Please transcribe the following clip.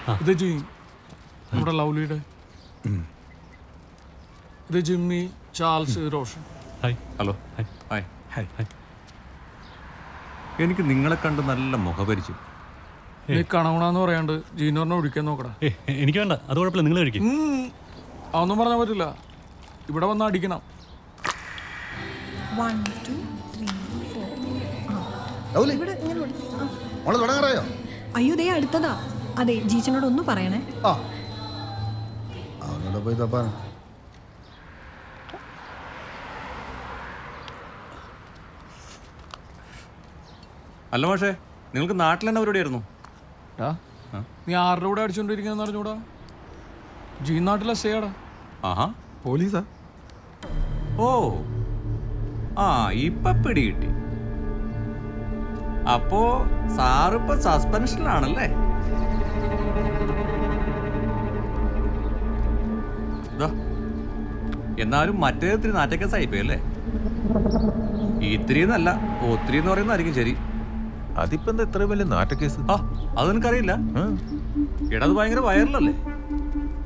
ഇത് നമ്മുടെ ലവ്ലിയുടെ, ഇത് Jimmy, Charles, Roshan. Hi. Hello. Hi. Hi. Hi. Hi. എനിക്ക് നിങ്ങളെ കണ്ട് നല്ല മുഖപരിചയം. നീ കണവണാന്ന് പറയാണ്ട് ജീനോറിനെ ഒഴിക്കാൻ നോക്കടാ. എനിക്ക് വേണ്ട, അത് കുഴപ്പമില്ല, നിങ്ങൾ കഴിക്കും. അതൊന്നും പറഞ്ഞാൽ പറ്റില്ല, ഇവിടെ വന്ന് അടിക്കണം. 1 2 3 4 ഇവിടെ ഇങ്ങനെ തുടങ്ങാറായോ? അയ്യോ ദേ അടുത്തതാ. അതെ, ജീച്ചനോട് ഒന്ന് പറയണേ. അവനോട് പോയി തപ്പാൻ. അല്ല മാഷേ, നിങ്ങൾക്ക് നാട്ടിൽ തന്നെ പരിപാടിയായിരുന്നു? നീ ആരുടെ കൂടെ അടിച്ചോണ്ടിരിക്കുന്ന അറിഞ്ഞൂടാ? ജീൻ നാട്ടിലെ സേടാ. ആഹാ, പോലീസാ? ഓ ആ, ഇപ്പൊ പിടി കിട്ടി. അപ്പോ സാറിപ്പോ സസ്പെൻഷനിലാണല്ലേ? എന്നാലും മറ്റേ ഇത്തിരി നാറ്റക്കേസ് ആയിപ്പോയല്ലേ? ഇത്തിരിന്നല്ല, ഒത്തിരി എന്ന് പറയുന്നതായിരിക്കും ശരി. അതിപ്പോ എന്താ ഇത്ര വലിയ നാറ്റക്കേസ്? ആ, അത് നിനക്കറിയില്ല. എടാ, അത് ഭയങ്കര വൈറലല്ലേ?